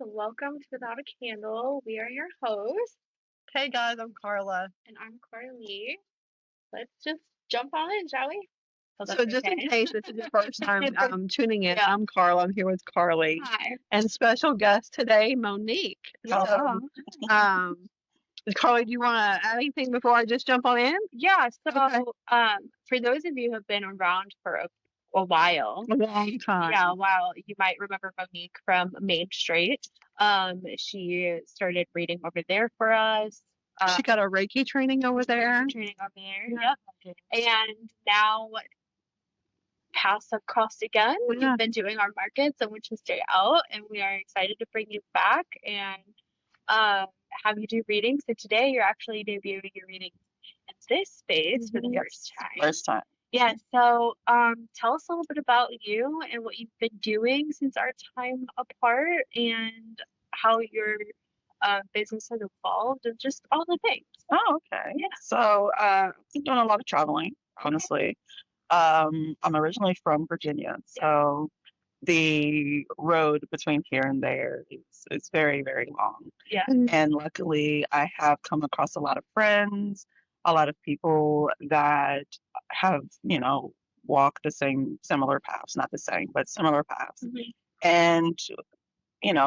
Welcome to Without a Candle. We are your hosts, Hey guys, I'm Carla. and I'm Karlie. Let's just jump on in, shall we? Hope So that's just in okay. case this is your first time tuning in, Yeah. I'm Carla. I'm here with Carlie Hi. and special guest today, Monique. Hello. Um, Carlie, do you want to add anything before I just jump on in? Yeah, so Okay. for those of you who have been around for a while, A long time. yeah, a while, you might remember Monique from Main Street. She started reading over there for us. She got a Reiki training over there. Training over there. Yep. And now paths have crossed again. Yeah. We've been doing our markets on Witches Day out, and we are excited to bring you back and have you do readings. So today you're actually debuting your readings in this space for the first time. First time. Yeah, so tell us a little bit about you and what you've been doing since our time apart and how your business has evolved and just all the things. Oh, okay. Yeah. So I've been doing a lot of traveling, honestly. I'm originally from Virginia, so the road between here and there is very, very long. Yeah. And luckily, I have come across a lot of friends, a lot of people that have, walked the similar paths, not the same, but similar paths. And,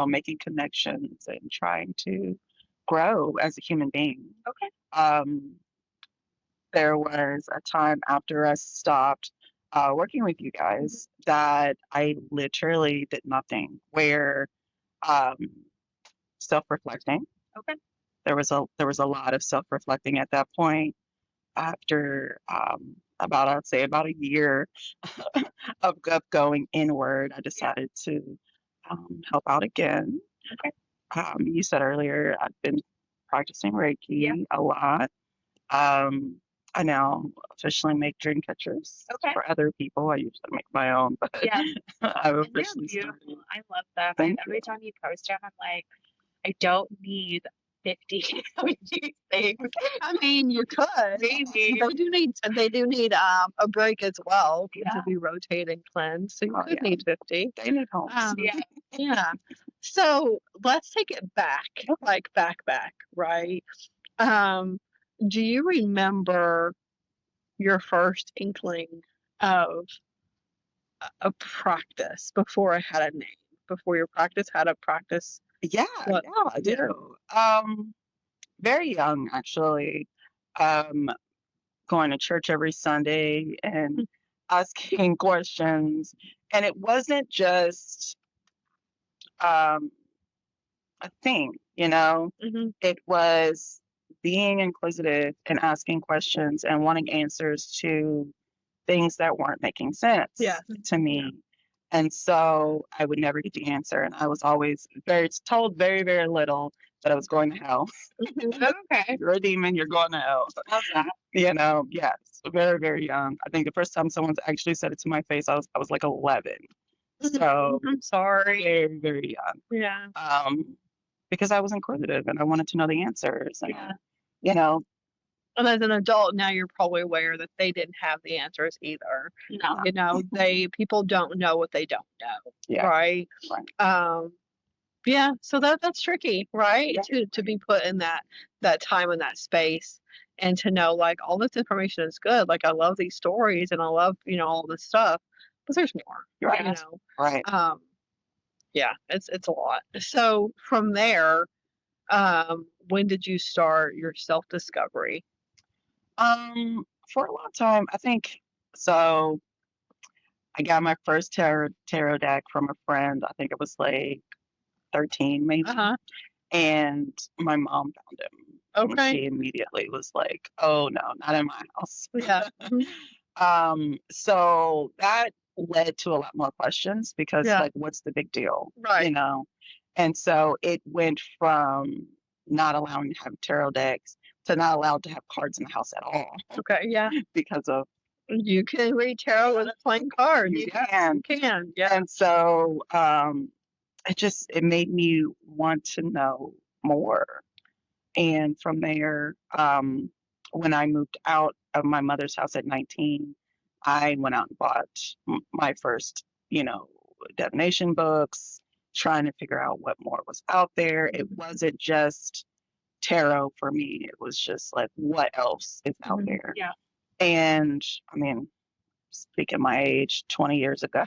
making connections and trying to grow as a human being. Okay. There was a time after I stopped working with you guys that I literally did nothing, where um, self-reflecting. Okay. There was a lot of self-reflecting at that point. After I'd say about a year of going inward, I decided to help out again. Okay. You said earlier I've been practicing Reiki a lot. I now officially make dream catchers for other people. I usually make my own, but Yeah. I've And they're officially beautiful. started. I love them. Thank Every time you post them, I'm like, I don't need 50 of these things. I mean, you could. Maybe. They do need a break as well to Yeah. be rotate and cleanse. So you Oh, could yeah. need 50. They need homes. Yeah. Yeah. So let's take it back, like back, right? Do you remember your first inkling of a practice before it had a name, before your practice had a practice? Yeah, What- yeah, I do. Very young, actually. Um, Going to church every Sunday and asking questions. And it wasn't just a thing, it was being inquisitive and asking questions and wanting answers to things that weren't making sense to me. And so I would never get the answer. And I was always told very, very little that I was going to hell. Okay. You're a demon, you're going to hell. Love that. Yes, very, very young. I think the first time someone's actually said it to my face, I was like 11. So I'm sorry. very, very young. Yeah. Because I was inquisitive and I wanted to know the answers. And, And as an adult now, you're probably aware that they didn't have the answers either. No. People don't know what they don't know, right? Right. Yeah. So that's tricky, right? Yeah. To be put in that time in that space and to know like all this information is good. Like I love these stories and I love all this stuff, but there's more. Right. Right. Yeah, it's a lot. So from there, when did you start your self-discovery? For a long time, I think so. I got my first tarot deck from a friend. I think it was like 13, maybe. And my mom found him. Okay. And she immediately was like, "Oh no, not in my house." Yeah. So that led to a lot more questions because like, what's the big deal? Right. And so it went from not allowing to have tarot decks to not allowed to have cards in the house at all. Okay. Yeah. Because of You can read tarot with playing cards. You can. Yeah. And so it made me want to know more. And from there, when I moved out of my mother's house at 19, I went out and bought my first, divination books, trying to figure out what more was out there. It wasn't just tarot for me. It was just like, what else is out there? Yeah. And I mean, speaking my age, 20 years ago,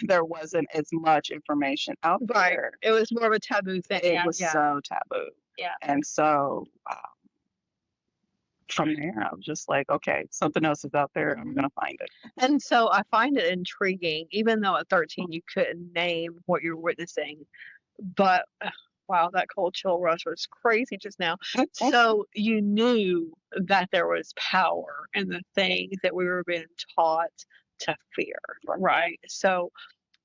there wasn't as much information out there. It was more of a taboo thing. It was so taboo. Yeah. And so from there, I was just like, okay, something else is out there. I'm going to find it. And so I find it intriguing, even though at 13 you couldn't name what you were witnessing. But wow, that cold chill rush was crazy just now. So you knew that there was power in the things that we were being taught to fear, right? So,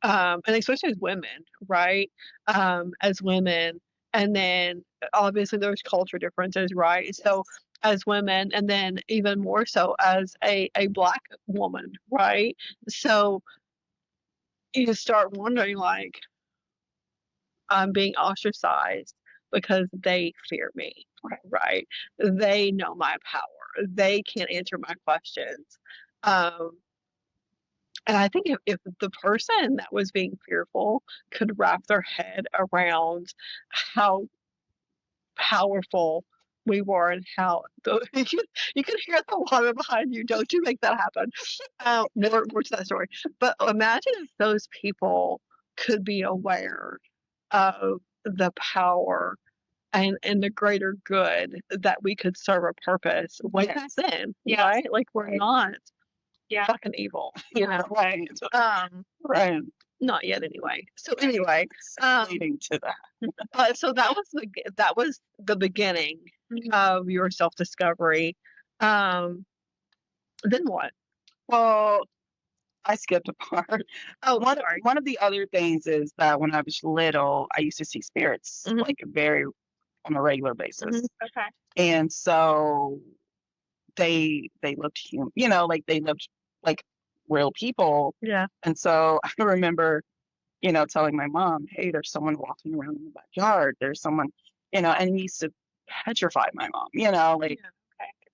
and especially as women, right? As women, and then obviously there's culture differences, right? So as women, and then even more so as a Black woman, right? So you start wondering, like, I'm being ostracized because they fear me, right? They know my power. They can't answer my questions. And I think if the person that was being fearful could wrap their head around how powerful we were and how you can hear the water behind you. Don't you make that happen. More to that story. But imagine if those people could be aware of the power and the greater good that we could serve a purpose way back then, right? Like we're not fucking evil, you know? Right. Right. Not yet, anyway. So anyway, leading to that. So that was the beginning of your self-discovery. Then what? Well, I skipped a part. Oh, sorry. One of the other things is that when I was little, I used to see spirits like on a regular basis. Okay. And so they looked human, you know, like they looked like real people. Yeah. And so I remember, you know, telling my mom, hey, there's someone walking around in the backyard. There's someone, you know, and it used to petrify my mom, you know, like,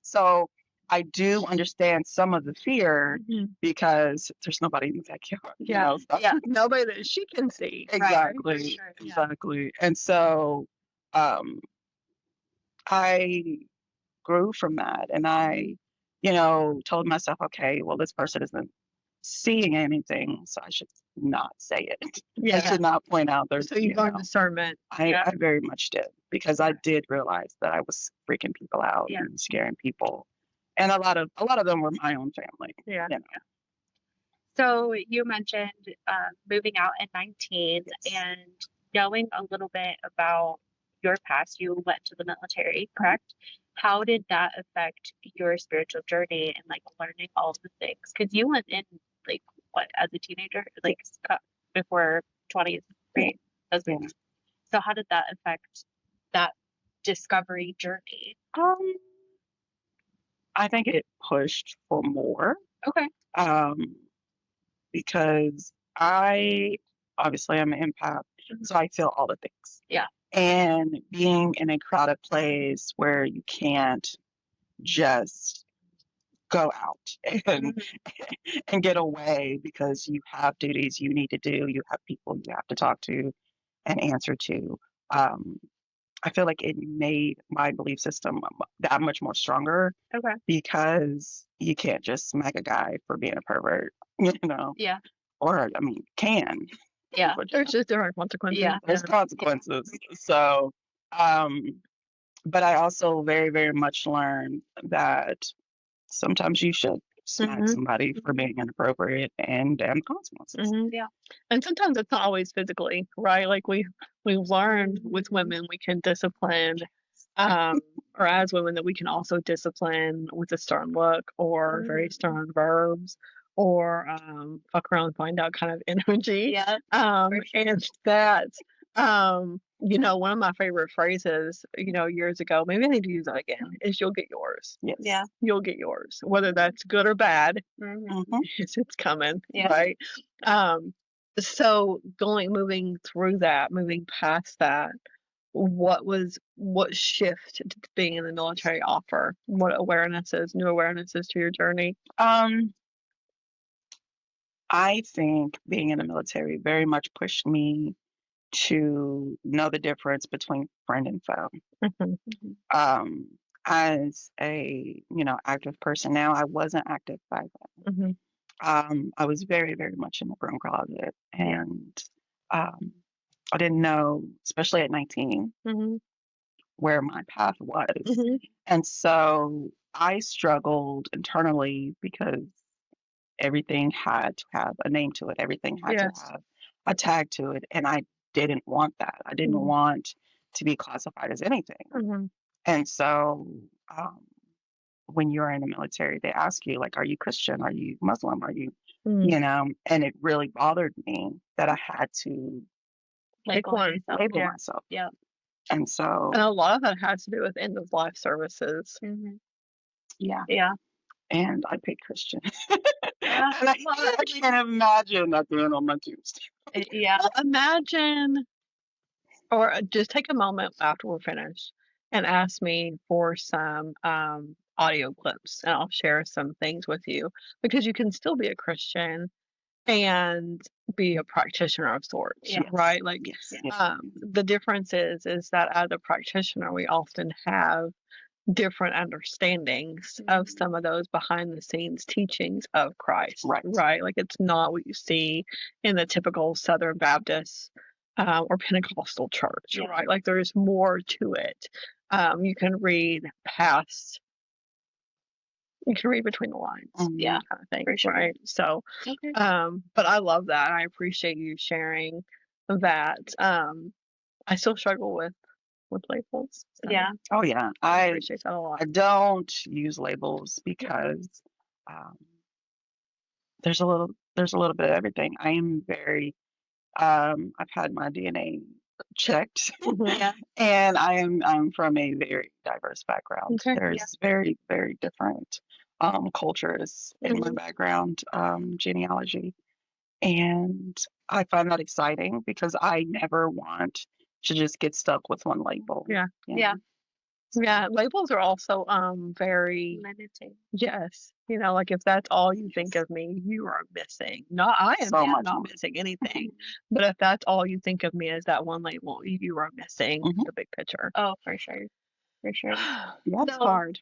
so I do understand some of the fear because there's nobody in the backyard. Yeah. You know, so. Yeah. Nobody that she can see. Exactly. Right? Sure. Exactly. And so I grew from that, and I, you know, told myself, okay, well, this person isn't seeing anything, so I should not say it. Yeah. I should not point out there's. So you learned discernment. I very much did, because I did realize that I was freaking people out and scaring people, and a lot of them were my own family. Yeah. You know? So you mentioned moving out at 19 and knowing a little bit about your past. You went to the military, correct? How did that affect your spiritual journey and like learning all of the things? Because you went in like what, as a teenager, like before 20s, right? So how did that affect that discovery journey? I think it pushed for more. Okay. Because I obviously I'm an empath, so I feel all the things. Yeah. And being in a crowded place where you can't just go out and get away because you have duties you need to do, you have people you have to talk to and answer to. I feel like it made my belief system that much more stronger. Okay. Because you can't just smack a guy for being a pervert, you know? Yeah. Or, I mean, can. Yeah. There's just different consequences. Yeah. There's consequences. So, but I also very, very much learned that sometimes you should smack somebody for being inappropriate and damn consequences. Yeah. And sometimes it's not always physically, right? Like we learned with women we can discipline, or as women that we can also discipline with a stern look or very stern verbs or fuck around and find out kind of energy. Yeah. And that you know, one of my favorite phrases, you know, years ago, maybe I need to use that again, is you'll get yours. Yes. Yeah. You'll get yours. Whether that's good or bad, it's coming, right? So moving through that, moving past that, what shift did being in the military offer? What new awarenesses to your journey? I think being in the military very much pushed me to know the difference between friend and foe. Mhm. As a, active person now, I wasn't active back then. I was very, very much in the broom closet, and um, I didn't know, especially at 19, where my path was. And so I struggled internally because everything had to have a name to it. Everything had to have a tag to it. And I didn't want that. I didn't want to be classified as anything. And so when you're in the military, they ask you, like, are you Christian? Are you Muslim? Are you, and it really bothered me that I had to Pick one. label myself. Yeah. And so, And a lot of that has to do with end of life services. yeah. Yeah. And I picked Christian. Yeah. And I can't imagine that doing on my Tuesday. Yeah. Well, imagine, or just take a moment after we're finished and ask me for some audio clips, and I'll share some things with you, because you can still be a Christian and be a practitioner of sorts, Yes. right? Like, Yes. the difference is that as a practitioner, we often have different understandings of some of those behind the scenes teachings of Christ, right? Like, it's not what you see in the typical Southern Baptist or Pentecostal church, right? Like, there's more to it. You can read past, you can read between the lines, kind of thing, for sure. right? So, but I love that. I appreciate you sharing that. I still struggle with labels. So Yeah. Oh, yeah. I I appreciate that a lot. don't use labels because um, there's a little bit of everything. I am very I've had my DNA checked, Yeah. and I'm from a very diverse background. Okay. There's very, very different cultures in my background, genealogy, and I find that exciting because I never want to just get stuck with one label. Yeah. Yeah. Yeah, labels are also very Limiting. yes. Like, if that's all you think of me, you are missing. Not I am So much not more. missing anything. But if that's all you think of me as that one label, you are missing the big picture. Oh, for sure. For sure. That's So, hard.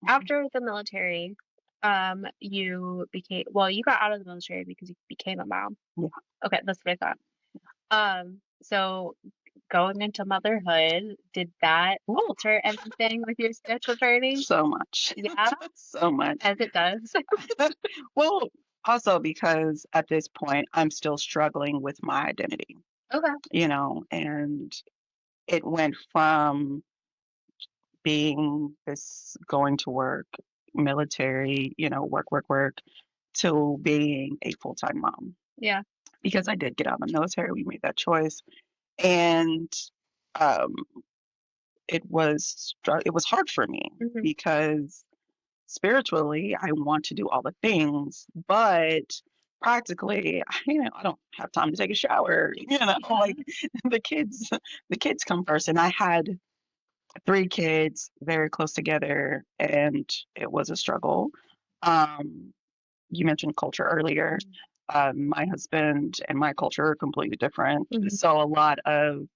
after the military, you got out of the military because you became a mom. Yeah. Okay, that's what I thought. So going into motherhood, did that alter anything with your spiritual journey? So much. Yeah, So much. as it does. Well, also because at this point I'm still struggling with my identity, Okay. and it went from being this going to work, military, work, to being a full-time mom. Yeah. Because I did get out of the military, we made that choice. And um, it was hard for me because spiritually, I want to do all the things, but practically, I don't have time to take a shower. Like the kids come first, and I had 3 kids very close together, and it was a struggle. You mentioned culture earlier. My husband and my culture are completely different, so a lot of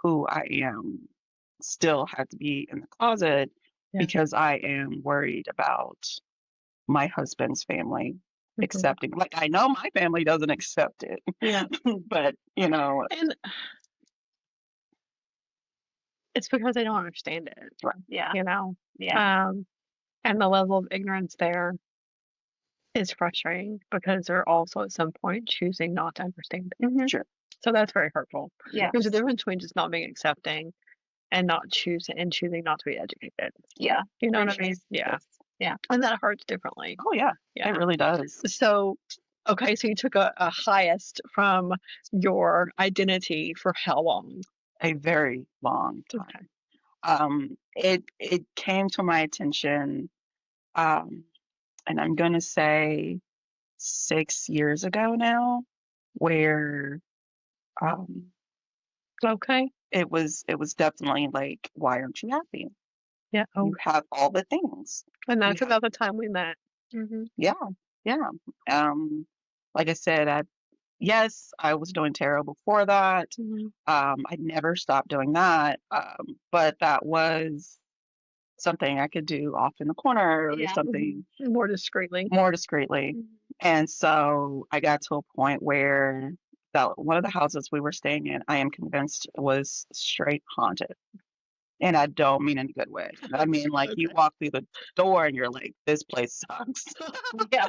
who I am still had to be in the closet because I am worried about my husband's family accepting. Like, I know my family doesn't accept it. Yeah. But, And it's because they don't understand it. Right. Yeah. Yeah. And the level of ignorance there is frustrating because they're also at some point choosing not to understand it. Sure. So that's very hurtful. Yeah. There's a difference between just not being accepting and choosing not to be educated. Yeah. You know For what sure. I mean? Yeah. Yeah. And that hurts differently. Oh, yeah. It really does. So, okay, so you took a highest from your identity for how long? A very long time. It came to my attention, and I'm going to say 6 years ago now, where Okay. it was definitely like, why aren't you happy? Yeah. You have all the things. And that's about the time we met. Yeah. Like I said, yes, I was doing tarot before that. Mm-hmm. I never stopped doing that. But that was something I could do off in the corner or something More discreetly. more discreetly. And so I got to a point where that one of the houses we were staying in, I am convinced was straight haunted. And I don't mean in a good way. I mean, like you walk through the door and you're like, this place sucks. Yeah.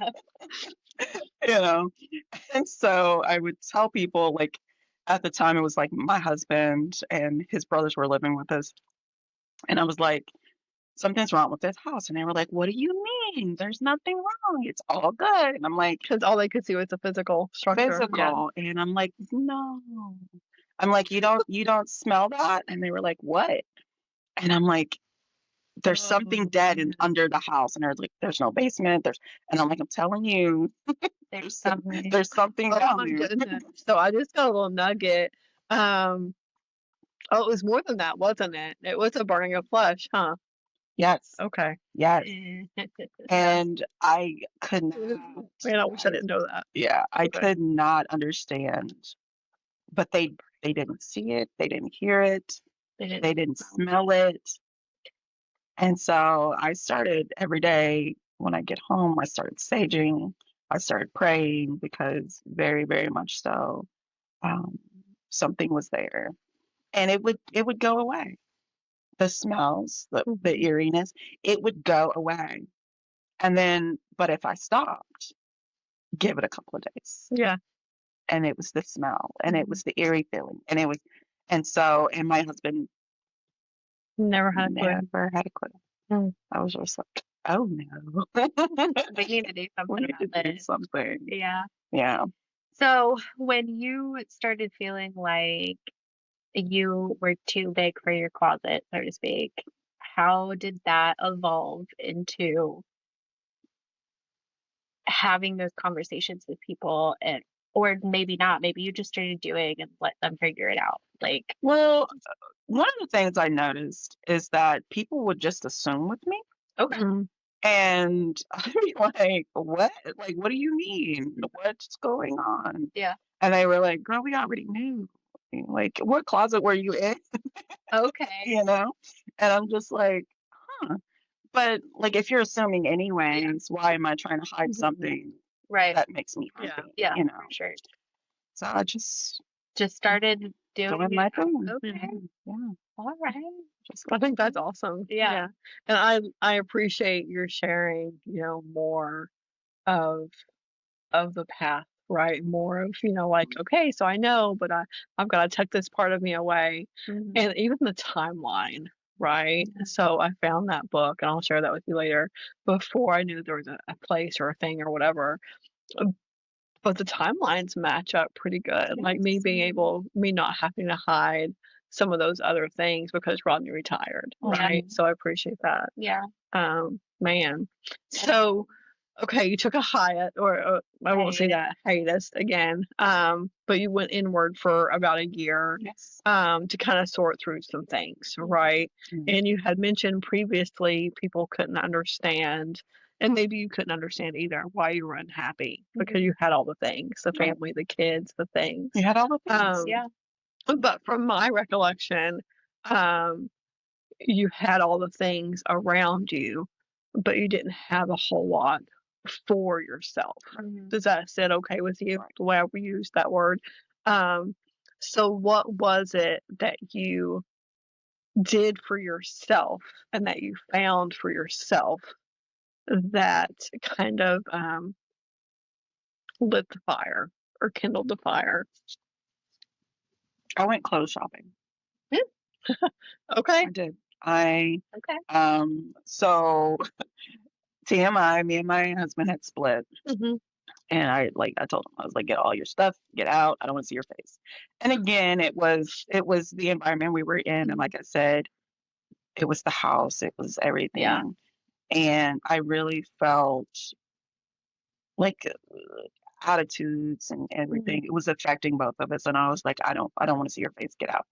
You know? And so I would tell people, like, at the time, it was like my husband and his brothers were living with us. And I was like, something's wrong with this house. And they were like, what do you mean? There's nothing wrong. It's all good. And I'm like, Because all they could see was the physical structure. Yeah. physical. And I'm like, no. I'm like, you don't smell that? And they were like, what? And I'm like, there's something dead under the house. And they're like, there's no basement. And I'm like, I'm telling you, There's something. there's something down my there. goodness. So I just got a little nugget. Oh, it was more than that, wasn't it? It was a burning of flesh, huh? Yes. Okay. Yes. And I could not. Man, I wish I didn't know that. Yeah, I could not understand. But they didn't see it. They didn't hear it. They didn't smell it. And so I started every day when I get home, I started saging. I started praying because very, very much so, something was there. And it would go away. The smells, the eeriness, it would go away. And then, but if I stopped, give it a couple of days. Yeah. And it was the smell and it was the eerie feeling. And my husband Never had a clue. never had a clue. I was just like, oh no. We need to do something We need to about do this. something. Yeah. Yeah. So when you started feeling like you were too big for your closet, so to speak, how did that evolve into having those conversations with people or maybe not, maybe you just started doing and let them figure it out? Like, Well, one of the things I noticed is that people would just assume with me. okay. And I'd be like, what? Like, what do you mean? What's going on? Yeah. And they were like, girl, we already knew. Like, what closet were you in? Okay. You know? And I'm just like, huh. But like, if you're assuming anyways, why am I trying to hide something Right. that makes me happy? Yeah. You know? For sure. So I just started doing my it. thing. Okay. Yeah. All right. I think that's awesome. Yeah. And I appreciate your sharing, more of the path, right? More of, like, okay, so I know, but I've got to tuck this part of me away. And even the timeline, right? So I found that book and I'll share that with you later before I knew there was a place or a thing or whatever. But the timelines match up pretty good. Like me not having to hide some of those other things because Rodney retired, right? So I appreciate that. Yeah. Man. So, okay, you took a I won't say that hiatus again. But you went inward for about a year. Yes. To kind of sort through some things, right? And you had mentioned previously people couldn't understand, and maybe you couldn't understand either why you were unhappy because you had all the things, the family, the kids, the things. You had all the things. Yeah. But from my recollection, you had all the things around you, but you didn't have a whole lot for yourself. Does that sit okay with you? The way I used that word. So what was it that you did for yourself and that you found for yourself that kind of lit the fire or kindled the fire? I went clothes shopping. Okay. I did. Okay. So TMI, me and my husband had split. And I told him, I was like, get all your stuff, get out. I don't want to see your face. And again, it was the environment we were in. And like I said, it was the house, it was everything. Yeah. And I really felt like attitudes and everything. It was affecting both of us. And I was like, I don't want to see your face, get out.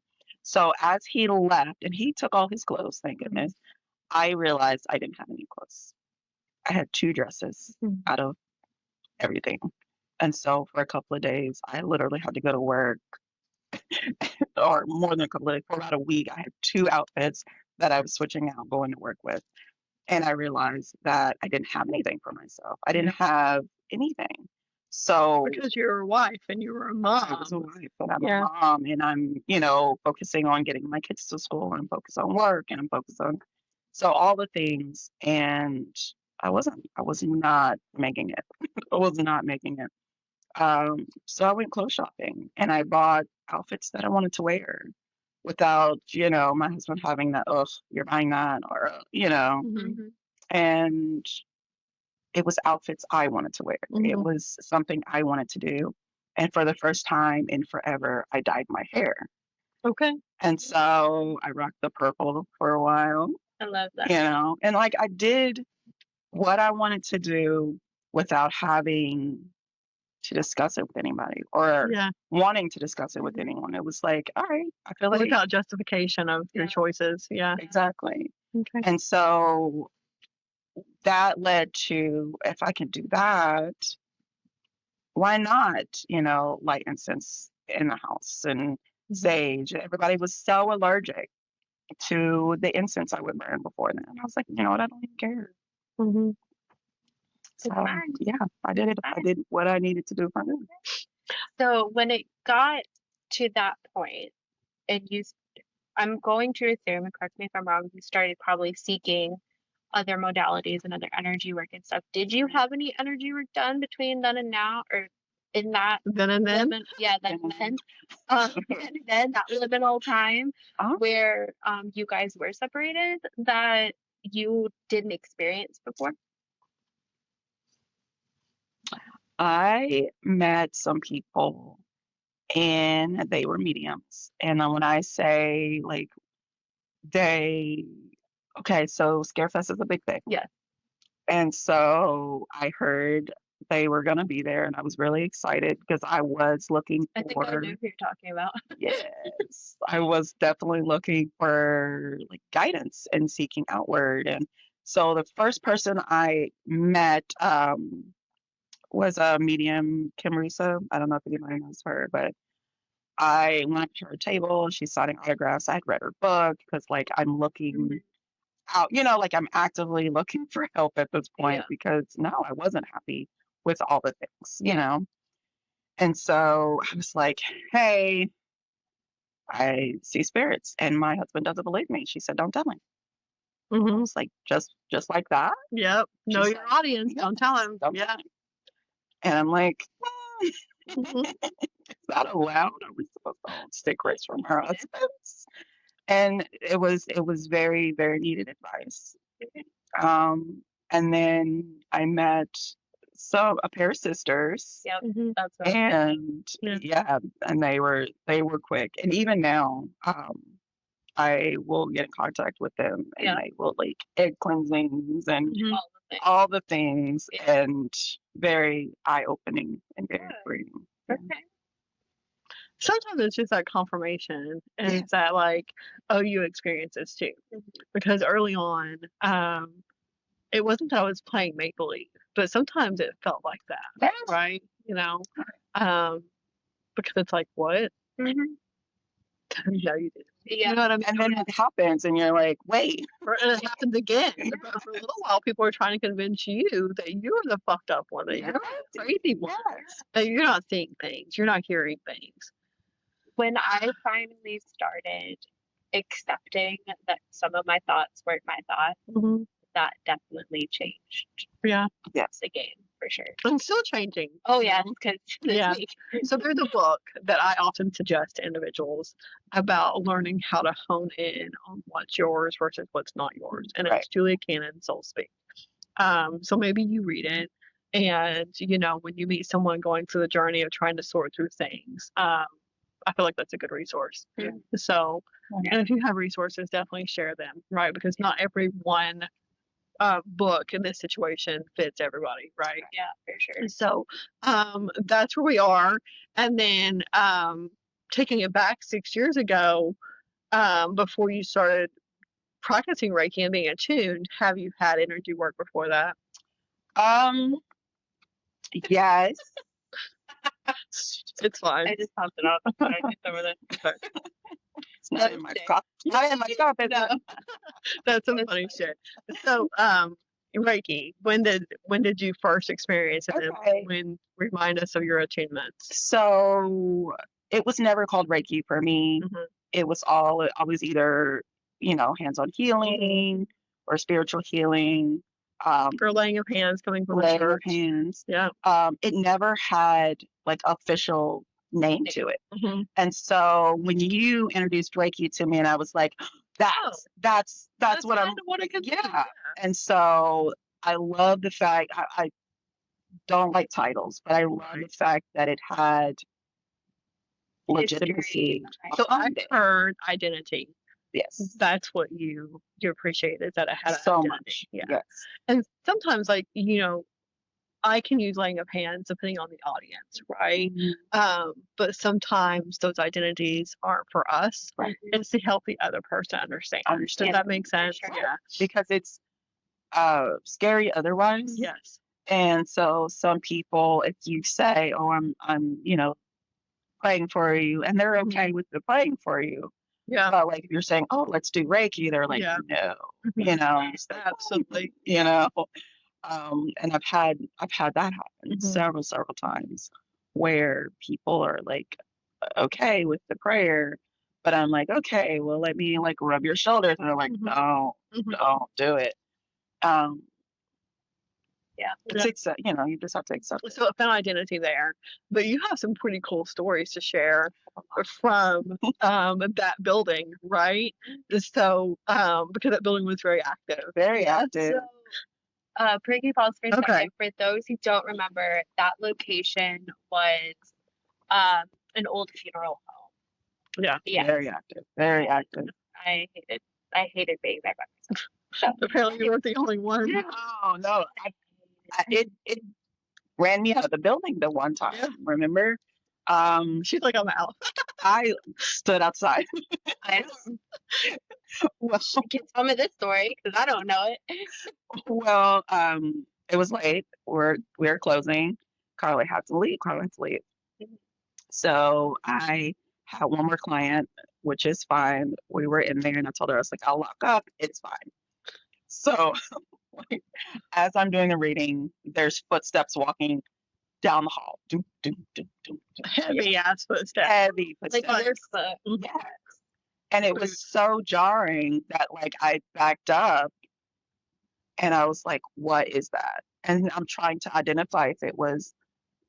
So as he left and he took all his clothes, thank goodness, I realized I didn't have any clothes. I had 2 dresses out of everything. And so for a couple of days, I literally had to go to work, or more than a couple of days, for about a week. I had 2 outfits that I was switching out going to work with. And I realized that I didn't have anything for myself. I didn't have anything. So Because you're a wife and you were a I was a mom. wife and I'm a mom, and I'm, focusing on getting my kids to school, and I'm focused on work, and I'm focused on all the things. And I was not making it. I was not making it. So I went clothes shopping and I bought outfits that I wanted to wear without, my husband having that, oh, you're buying that, or, Mm-hmm. and it was outfits I wanted to wear. It Mm-hmm. was something I wanted to do. And for the first time in forever, I dyed my hair. Okay. And so I rocked the purple for a while, I love that. and like I did what I wanted to do without having to discuss it with anybody, or wanting to discuss it with anyone. It was like, all right, I feel like without justification of your choices. Yeah. exactly. Okay. And so that led to, if I can do that, why not, light incense in the house and sage. Everybody was so allergic to the incense I would burn before then. I was like, you know what? I don't even care. Mm-hmm. So yeah, I did it. I did what I needed to do for me. So when it got to that point, and I'm going to assume, and correct me if I'm wrong, you started probably seeking other modalities and other energy work and stuff. Did you have any energy work done between then and now, or in that then and then? That liminal time Uh-huh. where you guys were separated that you didn't experience before? I met some people and they were mediums. And then when I say like so Scarefest is a big thing. Yeah. And so I heard they were going to be there, and I was really excited because I was looking I think I know who you're talking about. Yes, I was definitely looking for like guidance and seeking outward. And so the first person I met was a medium, Kim Risa. I don't know if anybody knows her, but I went up to her table. She's signing autographs. I had read her book because, like, I'm looking out, like I'm actively looking for help at this point because no, I wasn't happy with all the things, And so I was like, hey, I see spirits, and my husband doesn't believe me. She said, don't tell him. I was like, just like that? Yep. Know your audience. Don't tell him. Don't tell him. And I'm like, is that allowed? Are we supposed to hold secrets from our husbands? And it was very, very needed advice. And then I met a pair of sisters. Yep. That's right. And and they were quick. And even now, I will get in contact with them, and they will like egg cleansings and all the things, and very eye-opening and very freeing. Okay. Sometimes it's just that confirmation, and it's that like, oh, you experience this too. Because early on, it wasn't that I was playing make believe, but sometimes it felt like that, right? Because it's like, what? No, you didn't. Yeah. You know what I mean? And then it happens, and you're like, wait. And it happens again. But for a little while, people are trying to convince you that you're the fucked up one, that you're the crazy one, that you're not seeing things, you're not hearing things. When I finally started accepting that some of my thoughts weren't my thoughts, that definitely changed. Yeah. Yes, the game for sure. I'm still changing. Oh yeah, because So there's a book that I often suggest to individuals about learning how to hone in on what's yours versus what's not yours, and it's Julia Cannon's Soul Speak. So maybe you read it, and when you meet someone going through the journey of trying to sort through things, I feel like that's a good resource. So, and if you have resources, definitely share them, right? Because not every one book in this situation fits everybody, right? Yeah, for sure. So that's where we are. And then taking it back 6 years ago, before you started practicing Reiki and being attuned, have you had energy work before that? Yes. It's fine. I just popped it out. I get over there. It's not in my cup. Not in my cup. No. That's some funny shit. So, Reiki, when did you first experience it? Okay. And remind us of your attunements. So it was never called Reiki for me. Mhm. It was always either, hands-on healing or spiritual healing. Or laying of hands coming from the Laying of church. hands. Yeah. It never had like official name to it. Mhm. And so when you introduced Reiki to me, and I was like, that's what I'm. What I could do. Yeah. And so I love the fact I don't like titles, but I love the fact that it had legitimacy. So I behind it. heard identity. Yes. That's what you appreciate, is that it had So identity. much. Yeah. Yes. And sometimes, like, I can use laying of hands depending on the audience, right? Mhm. But sometimes those identities aren't for us. Right. It's to help the other person understand. Does that make sense? Sure. Yeah. Because it's scary otherwise. Yes. And so some people, if you say, "Oh, I'm praying for you," and they're okay with the praying for you, Yeah. but like if you're saying, "Oh, let's do Reiki," they're like, Yeah. "No," so, Absolutely. And I've had that happen Mhm. several times where people are like okay with the prayer, but I'm like, okay, well, let me like rub your shoulders, and they're like, Mhm. no, Mhm. don't do it. Yeah. It's you just have to accept it. So I found identity there, but you have some pretty cool stories to share from that building, right? So because that building was very active. Very active. So, Prairie Falls for a Okay. second. For those who don't remember, that location was an old funeral home. Yeah. Yes. Very active. Very active. I hated being there by myself. So, Apparently you weren't the only one. No. It ran me out of the building the one time. Yeah. Remember? She's like, I'm out. I stood outside. I don't. Well, You can tell me this story because I don't know it. well, it was late. We were closing. Carla had to leave. So I had one more client, which is fine. We were in there, and I told her, I was like, I'll lock up. It's fine. So as I'm doing the reading, there's footsteps walking down the hall. Doom, doom, doom, doom, doom. Heavy ass footsteps. Heavy Like footsteps. Bigfoot. Yes. And it was so jarring that like I backed up and I was like, what is that? And I'm trying to identify if it was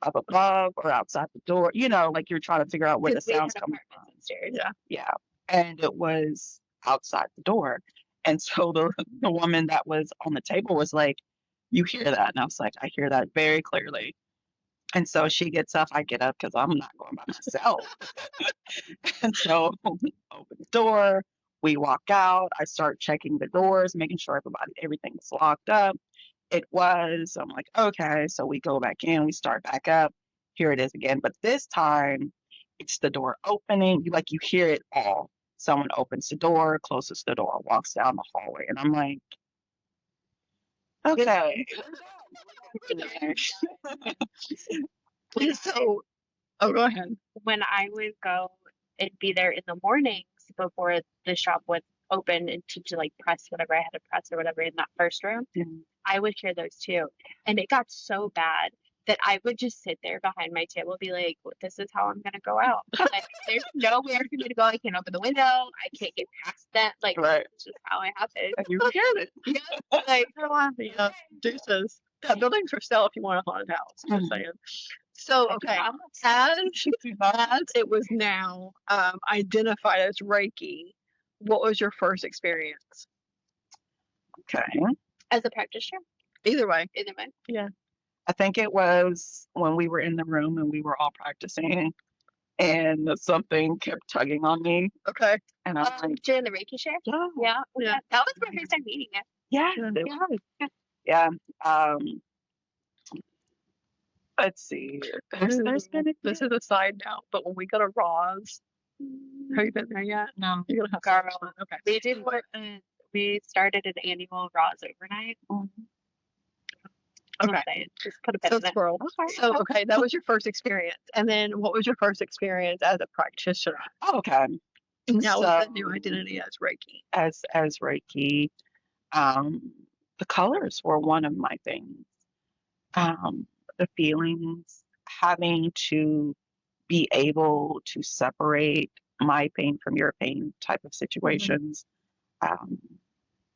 up above or outside the door, like you're trying to figure out where the Because we had sound's coming from. apartments upstairs. Yeah. Yeah. And it was outside the door. And so the woman that was on the table was like, you hear that? And I was like, I hear that very clearly. And so she gets up, I get up because I'm not going by myself. And so open the door, we walk out. I start checking the doors, making sure everything was locked up. It was. I'm like, okay. So we go back in, we start back up. Here it is again. But this time, it's the door opening. You hear it all. Someone opens the door, closes the door, walks down the hallway. And I'm like, okay. So, go ahead. When I would go and be there in the mornings before the shop would open and to like press whatever I had to press or whatever in that first room, I would hear those too. And it got so bad that I would just sit there behind my table, be like, well, this is how I'm going to go out. Like, there's nowhere for me to go. I can't open the window. I can't get past that. Like, Right. it's just how it happened. And you heard it. Yeah. Like, Yeah. Deuces. That building's for sale if you want a haunted house. Just saying. So, okay. As it was now identified as Reiki, what was your first experience? Okay. as a practitioner, Either way. either way. Yeah. I think it was when we were in the room and we were all practicing and something kept tugging on me. Okay. And I was like, During the Reiki share? yeah. Yeah. That was my first time meeting you. Yeah. Yeah. It was. Yeah. Let's see. There's been a This is a side note, but when we go to Roz, have you been there yet? No. You're gonna have Girl. to. Okay. We did what we started an annual Raws overnight. Okay. Just saying. Just put a pin So in it. squirrel. Okay. So okay, that was your first experience, and then what was your first experience as a practitioner? Okay. Now with that new So identity as Reiki. as Reiki, the colors were one of my things. The feelings, having to be able to separate my pain from your pain type of situations. Um,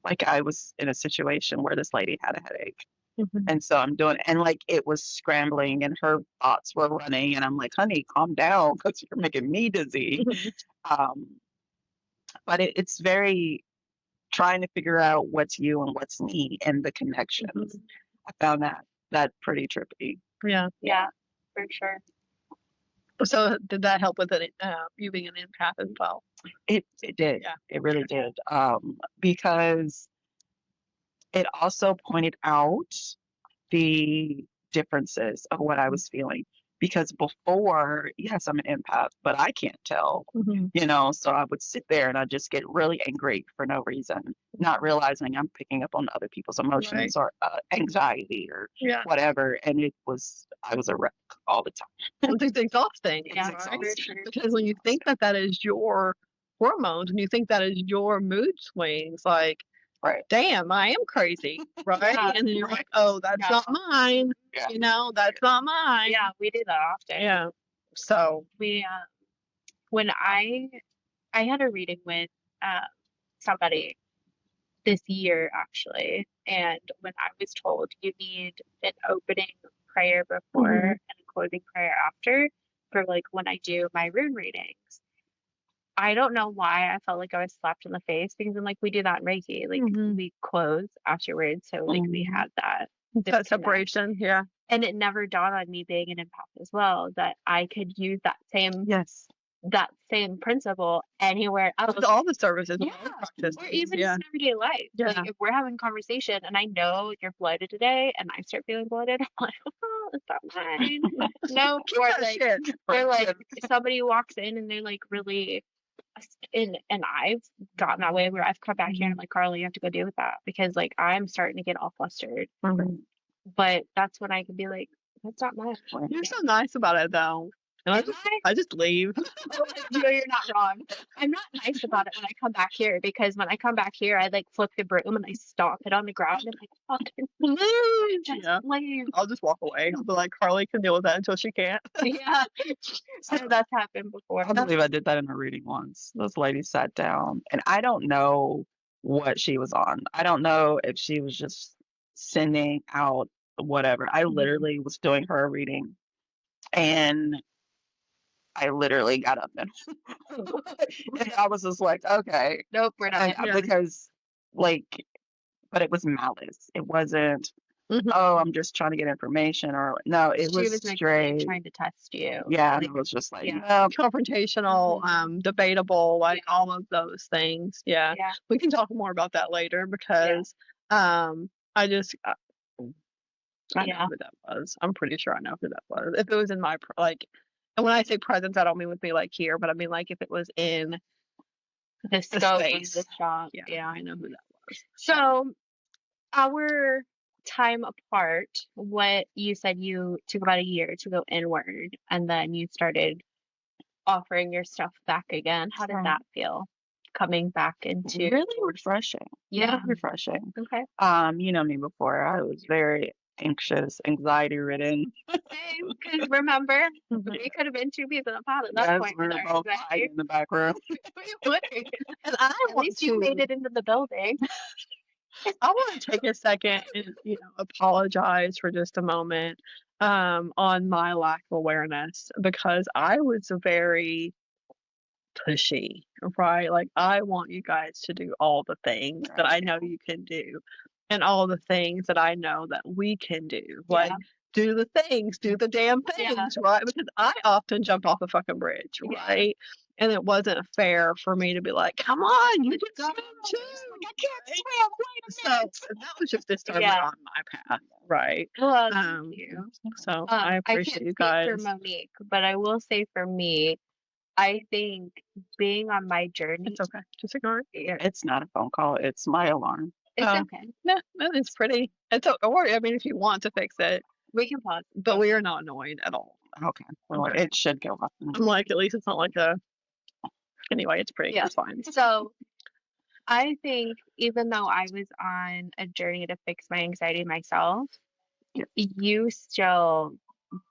like I was in a situation where this lady had a headache. And so I'm doing, and like it was scrambling and her thoughts were running. And I'm like, honey, calm down because you're making me dizzy. Um, but it's very trying to figure out what's you and what's me and the connections. I found that pretty trippy. Yeah. Yeah, for sure. So did that help with it, you being an empath as well? It did. Yeah. It really did. Because it also pointed out the differences of what I was feeling. Because before, yes, I'm an empath, but I can't tell, so I would sit there and I'd just get really angry for no reason, not realizing I'm picking up on other people's emotions or anxiety or whatever. And I was a wreck all the time. It's exhausting. Yeah, exhausting. for sure. Because when you think that is your hormones, and you think that is your mood swings, like, Right. damn, I am crazy, right? Yeah. And then you're like, oh, that's not mine. Yeah. That's not mine. Yeah, we do that often. Yeah. So We when I had a reading with somebody this year actually, and when I was told you need an opening prayer before and a closing prayer after for like when I do my rune readings, I don't know why I felt like I was slapped in the face because I'm like, we do that in Reiki, like we close afterwards, so like we had that disconnect. separation, yeah. And it never dawned on me being an empath as well that I could use that same principle anywhere else. With all the services, Yeah, or even just in everyday life. Yeah. Like if we're having conversation and I know you're bloated today and I start feeling bloated, I'm like, oh, it's not mine. No, or like somebody walks in and they're like really, and I've gotten that way where I've come back here and I'm like, Carla, you have to go deal with that because like I'm starting to get all flustered. But that's when I can be like, that's not mine. You're so nice about it though. And I just leave. You know, you're not wrong. I'm not nice about it when I come back here because when I come back here, I like flip the broom and I stomp it on the ground and like, fucking leave. I'll just walk away. I'll be like, Carlie can deal with that until she can't. Yeah. So that's happened before. I believe I did that in a reading once. Those ladies sat down and I don't know what she was on. I don't know if she was just sending out whatever. I literally was doing her reading and I literally got up and I was just like, okay. Nope, we're not. Because like, but it was malice. It wasn't, oh, I'm just trying to get information or no, it She was straight. trying to test you. Yeah, and it was just like, confrontational, debatable, like all of those things. Yeah. We can talk more about that later because I know who that was. I'm pretty sure I know who that was. If it was in my and when I say presence, I don't mean with me like here, but I mean like if it was in the scope of the shop. Yeah, I know who that was. So our time apart, what you said you took about a year to go inward and then you started offering your stuff back again. How did that feel? Coming back into really refreshing. Yeah, refreshing. Okay. You know me before. I was very anxious, anxiety ridden. Same, because remember, we could have been two people in a pot at that point. We were both fighting in the back room. And I at least you made it into the building. I want to take a second and apologize for just a moment on my lack of awareness because I was very pushy, right? Like I want you guys to do all the things that I know you can do and all the things that I know that we can do. Like do the things, do the damn things, right? Because I often jumped off a fucking bridge, right? And it wasn't fair for me to be like, come on, you can swim too. I can't swim. Wait a minute. So that was just discernment on my path, right? Well, thank you. So I appreciate you guys. I can't speak for Monique, but I will say for me, I think being on my journey. It's okay. Just ignore it. It's not a phone call. It's my alarm. It's Oh. okay. No, it's pretty. It's or I mean, if you want to fix it, We can pause. but we are not annoyed at all. Okay. Well, Okay. it should go off. I'm like, at least it's not like a. Anyway, it's pretty. Yeah. It's fine. So I think even though I was on a journey to fix my anxiety myself, Yeah. you still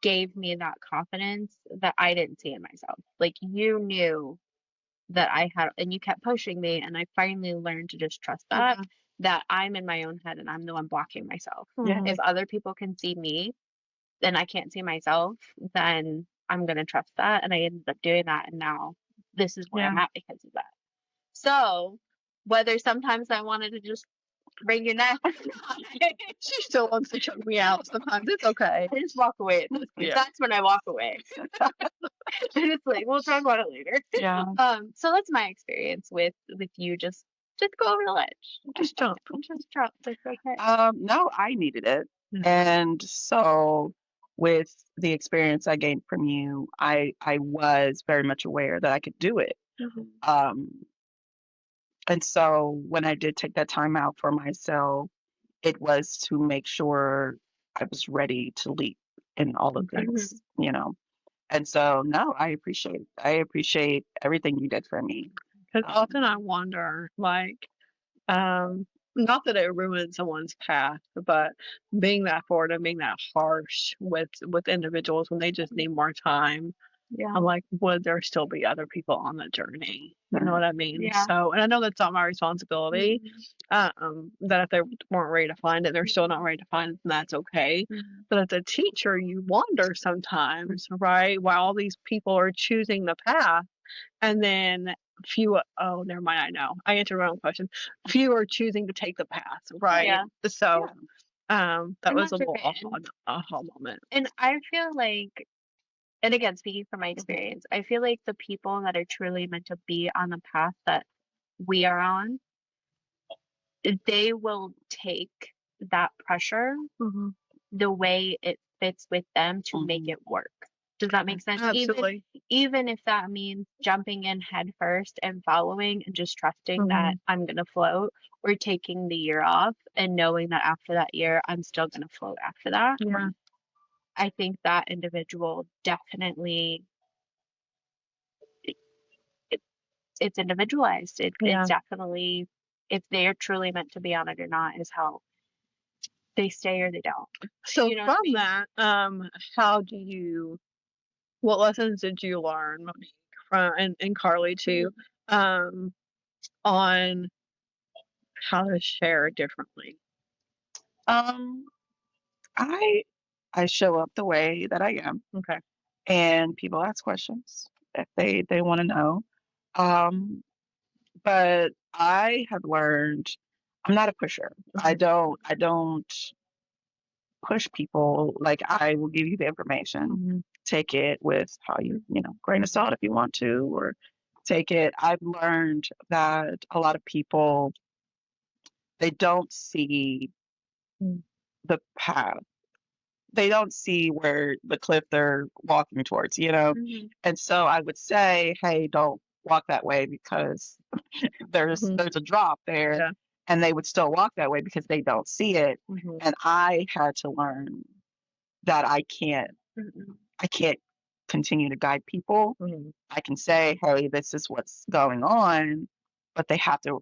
gave me that confidence that I didn't see in myself. Like you knew that I had, and you kept pushing me, and I finally learned to just trust that, that I'm in my own head and I'm the one blocking myself. Yeah. If other people can see me, then I can't see myself, then I'm going to trust that. And I ended up doing that. And now this is where I'm at because of that. So whether sometimes I wanted to just wring your neck, She still wants to choke me out. Sometimes it's okay. I just walk away. Yeah. That's when I walk away. And it's like, we'll talk about it later. Yeah. So that's my experience with you. Just go over the ledge. Just jump. Just drop. It's okay. No, I needed it. Mhm. And so with the experience I gained from you, I was very much aware that I could do it. Mhm. And so when I did take that time out for myself, it was to make sure I was ready to leap in all of things, you know. And so no, I appreciate everything you did for me. Because often I wonder, like, not that it ruins someone's path, but being that forward and being that harsh with individuals when they just need more time. Yeah. I'm like, would there still be other people on the journey? You know what I mean? Yeah. So, and I know that's not my responsibility. That if they weren't ready to find it, they're still not ready to find it, and that's okay. But as a teacher, you wonder sometimes, right? Why all these people are choosing the path, and then few. Oh, never mind. I know. I answered my own question. Few are choosing to take the path, right? Yeah. So, that And was a that's little okay. aha moment. And I feel like, and again, speaking from my experience, I feel like the people that are truly meant to be on the path that we are on, they will take that pressure the way it fits with them to make it work. Does that make sense? Absolutely. Even if that means jumping in head first and following and just trusting that I'm going to float, or taking the year off and knowing that after that year, I'm still going to float after that. Yeah. I think that individual definitely, it's individualized. It's definitely, if they're truly meant to be on it or not, is how they stay or they don't. So You know what I from mean? that, how do you? What lessons did you learn, Monique, from and Karlie too, on how to share differently? I show up the way that I am, Okay. and people ask questions if they want to know. But I have learned I'm not a pusher. I don't push people. Like, I will give you the information. Take it with how grain of salt if you want to, or take it. I've learned that a lot of people, they don't see the path. They don't see where the cliff they're walking towards, And so I would say, hey, don't walk that way because there's a drop there. Yeah. And they would still walk that way because they don't see it. And I had to learn that I can't continue to guide people. I can say, hey, this is what's going on, but they have to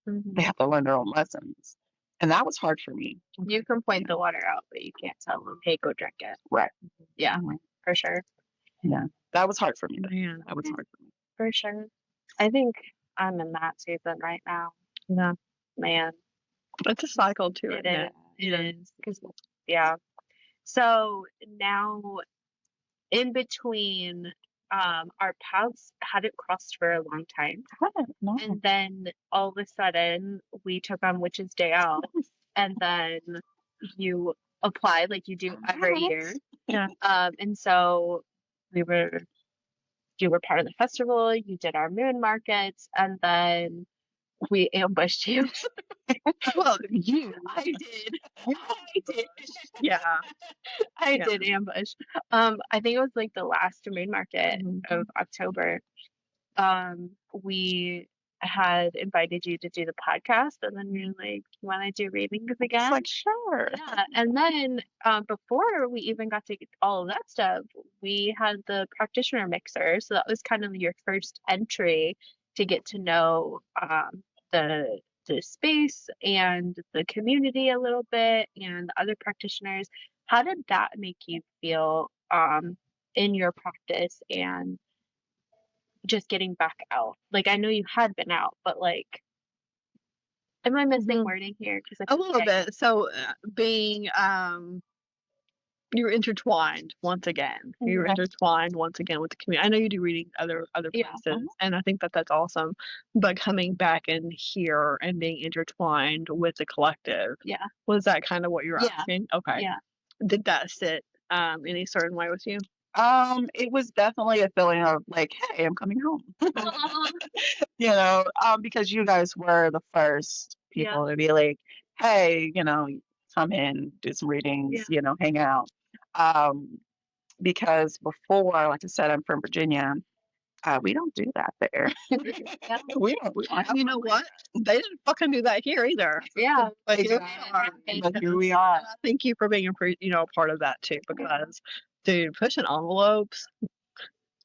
learn their own lessons. And that was hard for me. You can point the water out, but you can't tell them, hey, go drink it. Right. Yeah, for sure. Yeah. That was hard for me. Man. That was hard for me. For sure. I think I'm in that season right now. Yeah. Man. It's a cycle too, isn't it? It is. 'Cause, yeah. So now, in between, our paths hadn't crossed for a long time. No. And then all of a sudden, we took on Witch's Day out. And then you applied like you do every year. Yeah. And so you were part of the festival, you did our moon markets, and then we ambushed you. Well, I did. Yeah. I did ambush. I think it was like the last moon market of October. We had invited you to do the podcast, and then you're like, "You want to do readings It's again?" like, sure. Yeah, and then before we even got to get all of that stuff, we had the practitioner mixer, so that was kind of your first entry to get to know the the space and the community a little bit and the other practitioners. How did that make you feel in your practice and just getting back out? Like, I know you had been out, but like, am I missing wording here? Because A little bit. So being you're intertwined once again. You're Mhm. intertwined once again with the community. I know you do reading other Yeah. places, and I think that that's awesome. But coming back in here and being intertwined with the collective, Yeah. was that kind of what you were Yeah. asking? Okay. Yeah. Did that sit any certain way with you? It was definitely a feeling of like, hey, I'm coming home. Aw. Because you guys were the first Yeah. people to be like, hey, come in, do some readings, hang out. Because before, like I said, I'm from Virginia. We don't do that there. Yeah. We don't have You know what? They didn't fucking do that here either. Yeah. But here we Exactly. are. But here we are. Thank you for being a part of that too, because dude, pushing envelopes,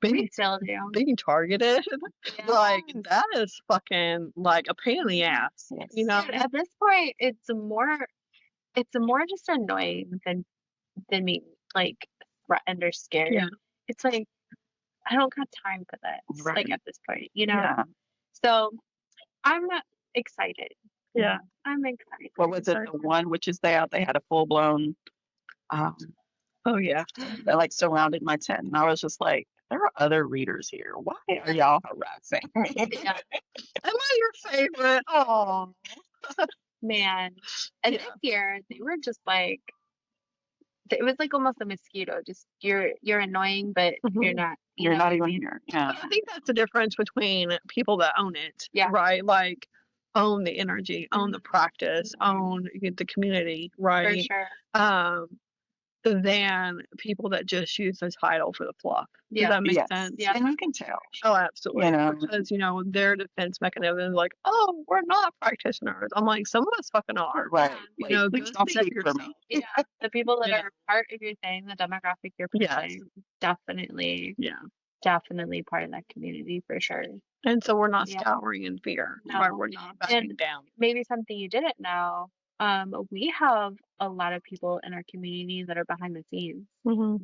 We being still do. being targeted, like Yes. that is fucking like a pain in the ass. Yes. You know? Dude, at this point, it's more just annoying than me like threatened or scared. Yeah. It's like I don't got time for this. Like Right. at this point, you know. Yeah. So I'm excited. Yeah. I'm excited. What was it? The one Witches Day Out, they had a full blown Oh yeah. they like surrounded my tent, and I was just like, there are other readers here. Why are y'all harassing me? Yeah. Am I your favorite? Oh. Man. And Yeah. this year they were just like it was like almost a mosquito. Just you're annoying, but you're not. You You're know not what I even mean? here. Yeah. I think that's the difference between people that own it. Yeah. Right. Like own the energy, own the practice, own the community, For right? sure. Than people that just use the title for the fluff. Does Yeah. that make Yes. sense? Yeah. And you can tell. Oh, absolutely. You know. Because, their defense mechanism is like, oh, we're not practitioners. I'm like, some of us fucking are. Right. You Like, know, please go don't see it speak for yourself. me. Yeah. The people that Yeah. are part of your thing, the demographic you're Yes. pushing, definitely part of that community for sure. And so we're not Yeah. scouring in fear. No. Right? We're not backing And down. maybe something you didn't know. We have a lot of people in our community that are behind the scenes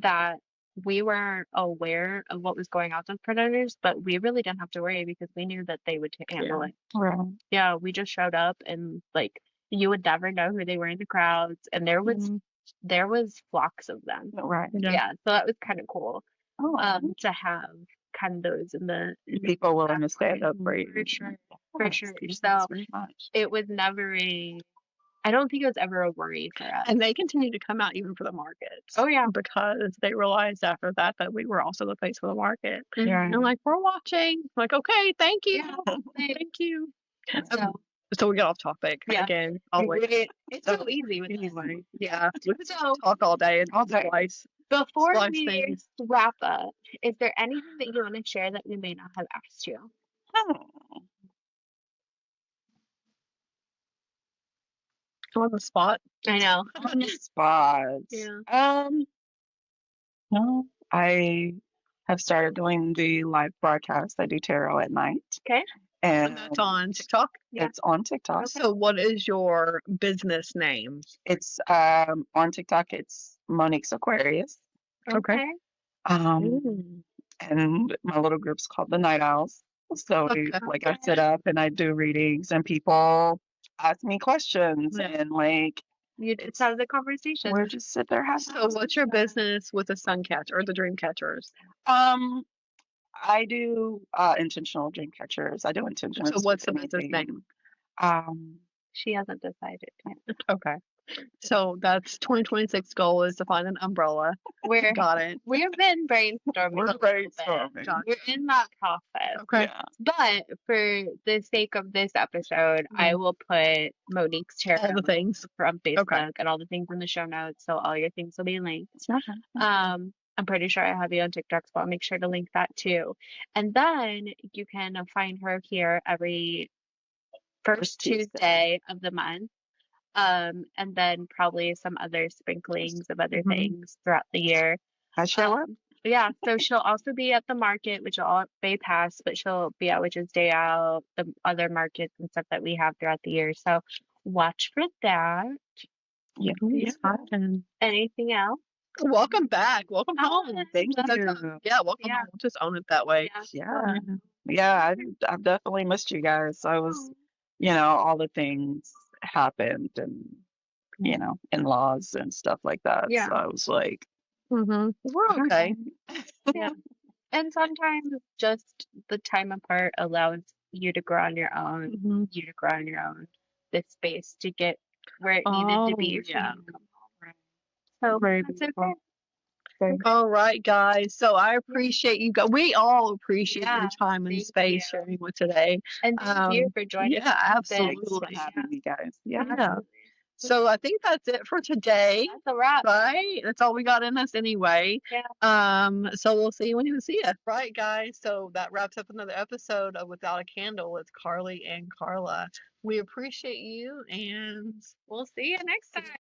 that we weren't aware of what was going on with predators, but we really didn't have to worry because we knew that they would handle it. Right. Yeah, we just showed up and like you would never know who they were in the crowds, and there was flocks of them. Right. Yeah, so that was kind of cool. Oh, To have kind of those in the people willing to stand up for you. for sure. For Yes, sure. thanks So very much. it was never I don't think it was ever a worry for us. And they continue to come out even for the markets. Oh yeah. Because they realized after that we were also the face for the market. Yeah. And like, we're watching. I'm like, okay, thank you. Yeah. Thank you. So, So we got off topic Yeah. again. Always. it's so easy with this Easy. one. Yeah. We could So talk all day and All day. slice. before Slice we things. wrap up, is there anything that you want to share that we may not have asked you? Oh, On the spot. I know. on the spot. Yeah. No, I have started doing the live broadcast. I do tarot at night. Okay. And And that's on TikTok. Yeah. it's on TikTok. So what is your business name? It's on TikTok. It's Monique's Aquarius. Okay. Um, and my little group's called the Night Owls. So I sit up and I do readings, and people ask me questions, and You just have the conversation. we're just sit there having. So what's your business with the sun catcher or the dream catchers? I do intentional dream catchers. I do intentional. So what's the business name? She hasn't decided yet. Okay. So that's 2026 goal is to find an umbrella. Got it. We've been brainstorming. We're a little bit. brainstorming. We're in that process. Okay. Yeah. But for the sake of this episode, I will put Monique's tarot All the things. from Facebook and all the things in the show notes. So all your things will be linked. I'm pretty sure I have you on TikTok, so I'll make sure to link that too. And then you can find her here every first Tuesday of the month. And then probably some other sprinklings of other things throughout the year. I show up. Yeah, so she'll also be at the market, which will all Bay Pass, but she'll be at Witch's Day Out, the other markets and stuff that we have throughout the year. So watch for that. Yeah. And anything else? Welcome back. Welcome home. Thank That's you. yeah, welcome home. Just own it that way. Yeah. Yeah, I've definitely missed you guys. I was, all the things happened and, in-laws and stuff like that. Yeah. So I was like, We're okay. Yeah. And sometimes just the time apart allows you to grow on your own, you to grow on your own, this space to get where it needed to be. Yeah. So very that's beautiful. okay. All right, guys. So I appreciate you guys. We all appreciate your time and thank space you. sharing with today. And thank you for joining Yeah, us. Thanks for absolutely. having me, guys. Yeah. Yeah. So I think that's it for today. That's a wrap. Right? That's all we got in us anyway. Yeah. So we'll see you when you see you. Right, guys. So that wraps up another episode of Without a Candle with Karlie and Carla. We appreciate you and We'll see you next time.